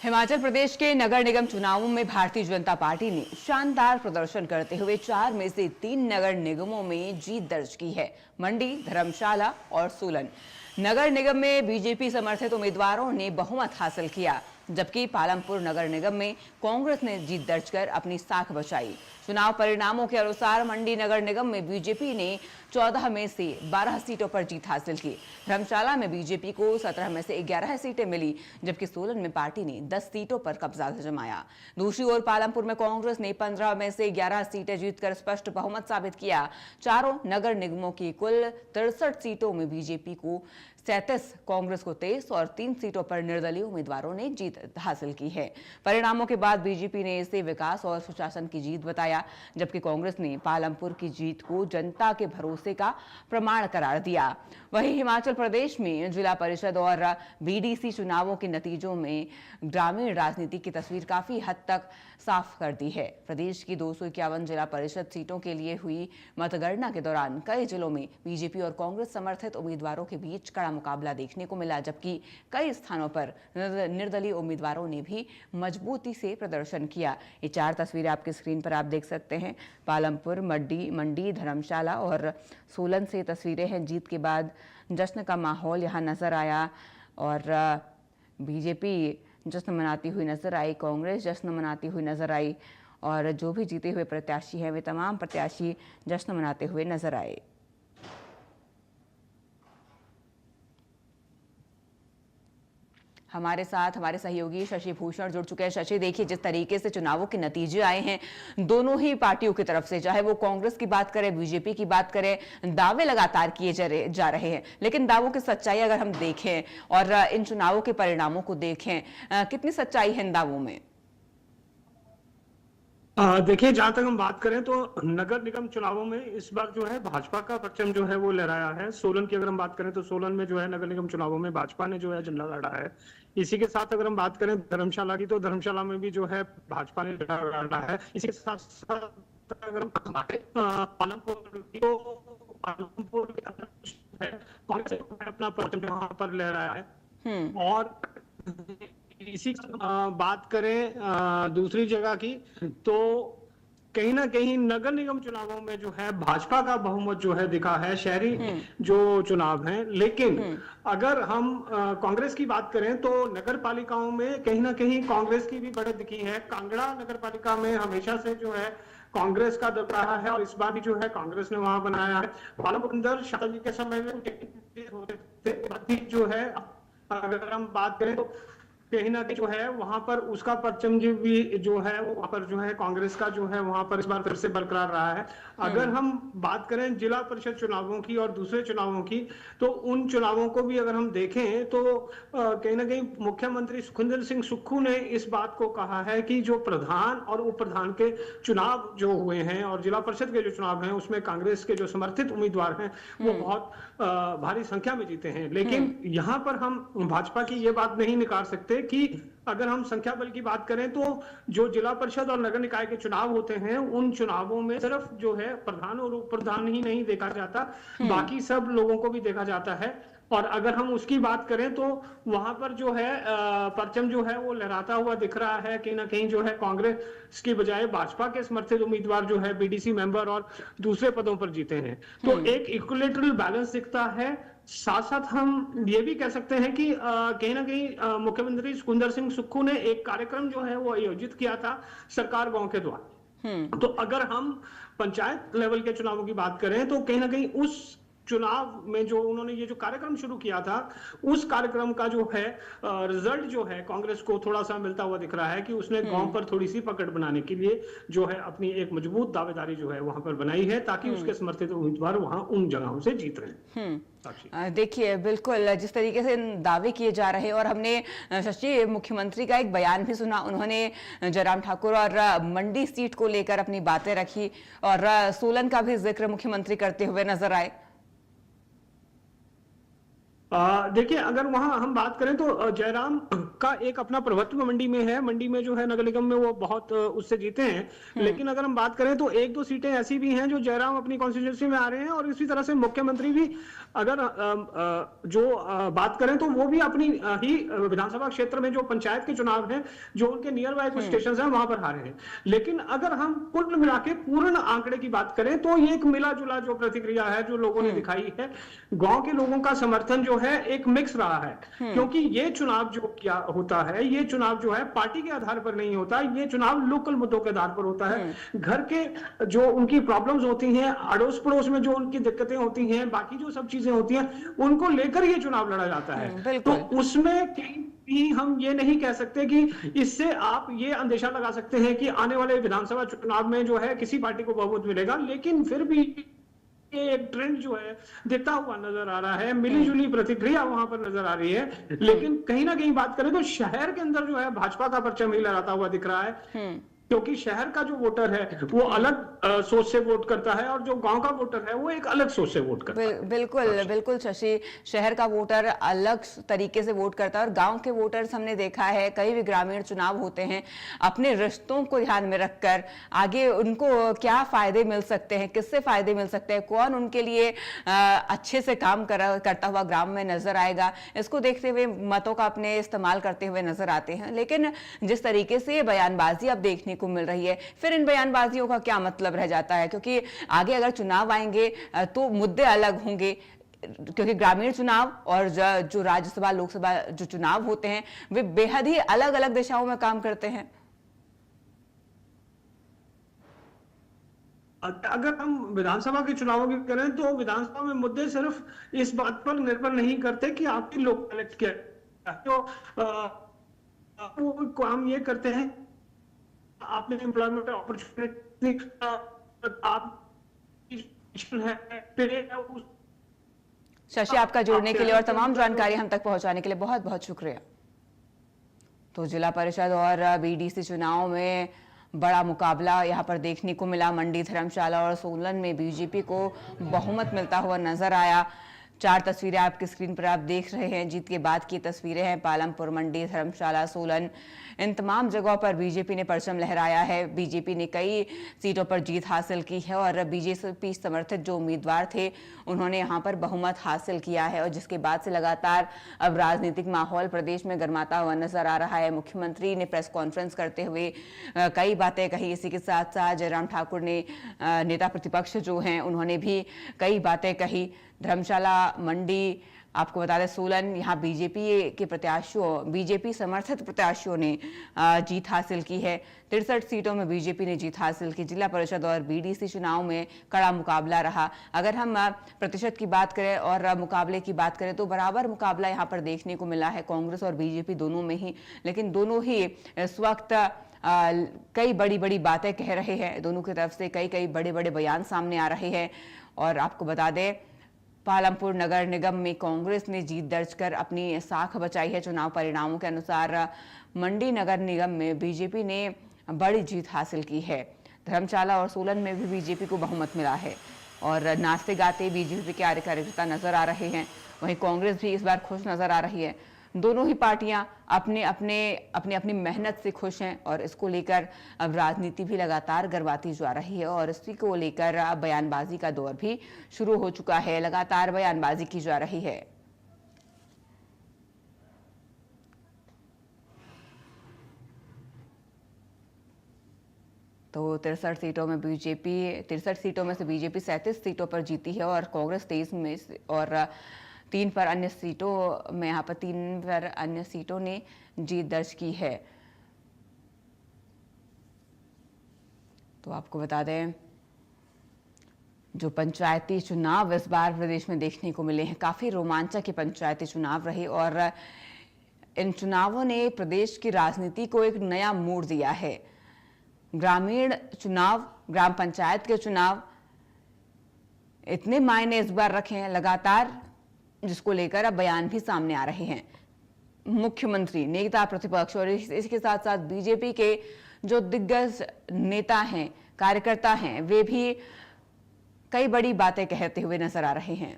हिमाचल प्रदेश के नगर निगम चुनावों में भारतीय जनता पार्टी ने शानदार प्रदर्शन करते हुए 4 में से 3 नगर निगमों में जीत दर्ज की है। मंडी, धर्मशाला और सोलन नगर निगम में बीजेपी समर्थित उम्मीदवारों ने बहुमत हासिल किया, जबकि पालमपुर नगर निगम में कांग्रेस ने जीत दर्ज कर अपनी साख बचाई। चुनाव परिणामों के अनुसार मंडी नगर निगम में बीजेपी ने 14 में से 12 सीटों पर जीत हासिल की। धर्मशाला में बीजेपी को 17 में से 11 सीटें मिली, जबकि सोलन में पार्टी ने 10 सीटों पर कब्जा जमाया। दूसरी ओर पालमपुर में कांग्रेस ने 15 में से 11 सीटें जीतकर स्पष्ट बहुमत साबित किया। चारों नगर निगमों की कुल 63 सीटों में बीजेपी को 37, कांग्रेस को 23 और 3 सीटों पर निर्दलीय उम्मीदवारों ने जीत हासिल की है। परिणामों के बाद बीजेपी ने इसे विकास और सुशासन की जीत बताया, जबकि कांग्रेस ने पालमपुर की जीत को जनता के भरोसे का प्रमाण करार दिया। वहीं हिमाचल प्रदेश में जिला परिषद और बीडीसी चुनावों के नतीजों में ग्रामीण राजनीति की तस्वीर काफी हद तक साफ कर दी है। प्रदेश की 251 जिला परिषद सीटों के लिए हुई मतगणना के दौरान कई जिलों में बीजेपी और कांग्रेस समर्थित उम्मीदवारों के बीच कड़ा मुकाबला देखने को मिला, जबकि कई स्थानों पर निर्दलीय उम्मीदवारों ने भी मजबूती से प्रदर्शन किया। ये 4 तस्वीरें आपके स्क्रीन पर आप देख सकते हैं। पालमपुर, मंडी, धर्मशाला और सोलन से तस्वीरें हैं। जीत के बाद जश्न का माहौल यहां नजर आया और बीजेपी जश्न मनाती हुई नजर आई, कांग्रेस जश्न मनाती हुई नजर आई और जो भी जीते हुए प्रत्याशी हैं वे तमाम प्रत्याशी जश्न मनाते हुए नजर आए। हमारे साथ हमारे सहयोगी शशि भूषण जुड़ चुके हैं। शशि, देखिए जिस तरीके से चुनावों के नतीजे आए हैं दोनों ही पार्टियों की तरफ से, चाहे वो कांग्रेस की बात करें, बीजेपी की बात करें, दावे लगातार किए जा रहे हैं, लेकिन दावों की सच्चाई अगर हम देखें और इन चुनावों के परिणामों को देखें, कितनी सच्चाई है इन दावों में? देखिए, जहां तक हम बात करें तो नगर निगम चुनावों में इस बार जो है भाजपा का परचम जो है वो लहराया है। सोलन की अगर हम बात करें तो सोलन में जो है नगर निगम चुनावों में भाजपा ने जो है झंडा गाड़ा है। इसी के साथ अगर हम बात करें धर्मशाला की तो धर्मशाला में भी जो है भाजपा ने झंडा गाड़ा है। इसी के साथ साथ अगर हम पालमपुर की तो पालमपुर कांग्रेस ने अपना परचम वहां पर लहराया है। और इसी बात करें दूसरी जगह की तो कहीं ना कहीं नगर निगम चुनावों में जो है भाजपा का बहुमत जो है दिखा है, शहरी जो चुनाव हैं। लेकिन अगर हम कांग्रेस की बात करें तो नगर पालिकाओं में कहीं ना कहीं कांग्रेस की भी बढ़त दिखी है। कांगड़ा नगर पालिका में हमेशा से जो है कांग्रेस का दब रहा है और इस बार भी जो है कांग्रेस ने वहां बनाया है। पालमपुर शादी के समय में जो है अगर हम बात करें तो कहीं ना कहीं जो है वहां पर उसका परचम भी जो है वहां पर जो है कांग्रेस का जो है वहां पर इस बार फिर से बरकरार रहा है। अगर हम बात करें जिला परिषद चुनावों की और दूसरे चुनावों की तो उन चुनावों को भी अगर हम देखें तो कहीं ना कहीं मुख्यमंत्री सुखविंदर सिंह सुक्खू ने इस बात को कहा है कि जो प्रधान और उप प्रधान के चुनाव जो हुए हैं और जिला परिषद के जो चुनाव हैं उसमें कांग्रेस के जो समर्थित उम्मीदवार हैं वो बहुत भारी संख्या में जीते हैं। लेकिन यहाँ पर हम भाजपा की ये बात नहीं निकाल सकते कि अगर हम संख्या बल की बात करें तो जो जिला परिषद और नगर निकाय के चुनाव होते हैं उन चुनावों में सिर्फ जो है प्रधान और उप प्रधान ही नहीं देखा जाता, बाकी सब लोगों को भी देखा जाता है। और अगर हम उसकी बात करें तो वहां पर जो है परचम जो है वो लहराता हुआ दिख रहा है। कहीं ना कहीं जो है कांग्रेस की बजाय भाजपा के समर्थित उम्मीदवार जो है बीडीसी मेंबर और दूसरे पदों पर जीते हैं। तो एक इक्विलेटरल बैलेंस दिखता है। साथ साथ हम ये भी कह सकते हैं कि कहीं ना कहीं मुख्यमंत्री सुखविंदर सिंह सुक्खू ने एक कार्यक्रम जो है वो आयोजित किया था सरकार गांव के द्वारा। तो अगर हम पंचायत लेवल के चुनावों की बात करें तो कहीं ना कहीं उस चुनाव में जो उन्होंने ये जो कार्यक्रम शुरू किया था उस कार्यक्रम का जो है रिजल्ट जो है कांग्रेस को थोड़ा सा मिलता हुआ दिख रहा है कि उसने गांव पर थोड़ी सी पकड़ बनाने के लिए जो है अपनी एक मजबूत दावेदारी जो है वहां पर बनाई है ताकि उसके समर्थित उम्मीदवार वहां उन जगहों से जीत रहे हैं। देखिए, बिल्कुल जिस तरीके से दावे किए जा रहे हैं और हमने शशि मुख्यमंत्री का एक बयान भी सुना, उन्होंने जयराम ठाकुर और मंडी सीट को लेकर अपनी बातें रखी और सोलन का भी जिक्र मुख्यमंत्री करते हुए नजर आए। देखिए, अगर वहां हम बात करें तो जयराम का एक अपना प्रभुत्व मंडी में है। मंडी में जो है नगर निगम में वो बहुत उससे जीते हैं। लेकिन अगर हम बात करें तो एक दो सीटें ऐसी भी हैं जो जयराम अपनी कॉन्स्टिट्यूंसी में आ रहे हैं, और इसी तरह से मुख्यमंत्री भी अगर बात करें तो वो भी अपनी ही विधानसभा क्षेत्र में जो पंचायत के चुनाव हैं, जो उनके नियर बाय कुछ स्टेशन हैं, वहां पर हारे हैं। लेकिन अगर हम कुल मिला के पूर्ण आंकड़े की बात करें तो ये एक मिला जुला जो प्रतिक्रिया है जो लोगों ने दिखाई है। गांव के लोगों का समर्थन जो है एक मिक्स रहा है, क्योंकि ये चुनाव जो क्या होता है, ये चुनाव जो है पार्टी के आधार पर नहीं होता, ये चुनाव लोकल मुद्दों के आधार पर होता है। घर के जो उनकी प्रॉब्लम्स होती हैं, अड़ोस पड़ोस में जो उनकी दिक्कतें होती हैं, बाकी जो सब चीजें होती हैं, उनको लेकर ये चुनाव लड़ा जाता है। तो उसमें भी हम ये नहीं कह सकते कि इससे आप ये अंदेशा लगा सकते हैं कि आने वाले विधानसभा चुनाव में जो है किसी पार्टी को बहुमत मिलेगा। लेकिन फिर भी ये एक ट्रेंड जो है दिखता हुआ नजर आ रहा है, मिली जुली प्रतिक्रिया वहां पर नजर आ रही है। लेकिन कहीं ना कहीं बात करें तो शहर के अंदर जो है भाजपा का परचम ही लहराता हुआ दिख रहा है, क्योंकि शहर का जो वोटर है वो अलग सोच से वोट करता है, और जो गांव का वोटर है वो एक अलग सोच से वोट करता है। बिल्कुल बिल्कुल शशि, शहर का वोटर अलग तरीके से वोट करता है, और गांव के वोटर्स हमने देखा है कई भी ग्रामीण चुनाव होते हैं, अपने रिश्तों को ध्यान में रखकर आगे उनको क्या फायदे मिल सकते हैं, किससे फायदे मिल सकते हैं, कौन उनके लिए अच्छे से काम करता हुआ ग्राम में नजर आएगा, इसको देखते हुए मतों का अपने इस्तेमाल करते हुए नजर आते हैं। लेकिन जिस तरीके से बयानबाजी अब देखने को मिल रही है, फिर इन बयानबाजियों का क्या मतलब रह जाता है, क्योंकि आगे अगर चुनाव आएंगे तो मुद्दे अलग होंगे, क्योंकि ग्रामीण चुनाव और जो राज्यसभा लोकसभा जो चुनाव होते हैं वे बेहद ही अलग अलग दिशाओं में काम करते हैं। अगर हम विधानसभा के चुनावों की करें तो विधानसभा में मुद्दे सिर्फ इस बात पर निर्भर नहीं करते कि आपके लोग कलेक्ट किया, तो काम ये करते हैं आपने एम्प्लॉयमेंट अपॉर्चुनिटी शशि, आपका जुड़ने के लिए और तमाम जानकारी हम तक पहुंचाने के लिए बहुत बहुत शुक्रिया। तो जिला परिषद और बीडीसी चुनाव में बड़ा मुकाबला यहां पर देखने को मिला। मंडी, धर्मशाला और सोलन में बीजेपी को बहुमत मिलता हुआ नजर आया। 4 तस्वीरें आपकी स्क्रीन पर आप देख रहे हैं, जीत के बाद की तस्वीरें हैं। पालमपुर, मंडी, धर्मशाला, सोलन, इन तमाम जगहों पर बीजेपी ने परचम लहराया है। बीजेपी ने कई सीटों पर जीत हासिल की है, और बीजेपी समर्थित जो उम्मीदवार थे उन्होंने यहां पर बहुमत हासिल किया है, और जिसके बाद से लगातार अब राजनीतिक माहौल प्रदेश में गर्माता हुआ नजर आ रहा है। मुख्यमंत्री ने प्रेस कॉन्फ्रेंस करते हुए कई बातें कही। इसी के साथ साथ जयराम ठाकुर ने, नेता प्रतिपक्ष जो हैं, उन्होंने भी कई बातें कही। धर्मशाला, मंडी, आपको बता दें सोलन, यहाँ बीजेपी के प्रत्याशियों, बीजेपी समर्थित प्रत्याशियों ने जीत हासिल की है। 63 सीटों में बीजेपी ने जीत हासिल की। जिला परिषद और बीडीसी चुनाव में कड़ा मुकाबला रहा। अगर हम प्रतिशत की बात करें और मुकाबले की बात करें तो बराबर मुकाबला यहाँ पर देखने को मिला है, कांग्रेस और बीजेपी दोनों में ही। लेकिन दोनों ही इस वक्त कई बड़ी बड़ी बातें कह रहे हैं, दोनों की तरफ से कई बड़े बड़े बयान सामने आ रहे हैं। और आपको बता दें पालमपुर नगर निगम में कांग्रेस ने जीत दर्ज कर अपनी साख बचाई है। चुनाव परिणामों के अनुसार मंडी नगर निगम में बीजेपी ने बड़ी जीत हासिल की है। धर्मशाला और सोलन में भी बीजेपी को बहुमत मिला है, और नाचते गाते बीजेपी के कार्यकर्ता नजर आ रहे हैं। वहीं कांग्रेस भी इस बार खुश नजर आ रही है। दोनों ही पार्टियां अपनी मेहनत से खुश हैं, और इसको लेकर अब राजनीति भी लगातार गर्माती जा रही है, और इसी को लेकर अब बयानबाजी का दौर भी शुरू हो चुका है। लगातार बयानबाजी की जा रही है। तो 63 सीटों में बीजेपी 63 सीटों में से बीजेपी 37 सीटों पर जीती है, और कांग्रेस 23 में, और 3 पर अन्य सीटों में, यहाँ पर 3 पर अन्य सीटों ने जीत दर्ज की है। तो आपको बता दें जो पंचायती चुनाव इस बार प्रदेश में देखने को मिले हैं, काफी रोमांचक के पंचायती चुनाव रहे, और इन चुनावों ने प्रदेश की राजनीति को एक नया मोड़ दिया है। ग्रामीण चुनाव, ग्राम पंचायत के चुनाव इतने मायने इस बार रखे हैं लगातार, जिसको लेकर अब बयान भी सामने आ रहे हैं। मुख्यमंत्री, नेता प्रतिपक्ष और इसके साथ साथ बीजेपी के जो दिग्गज नेता हैं, कार्यकर्ता हैं, वे भी कई बड़ी बातें कहते हुए नजर आ रहे हैं।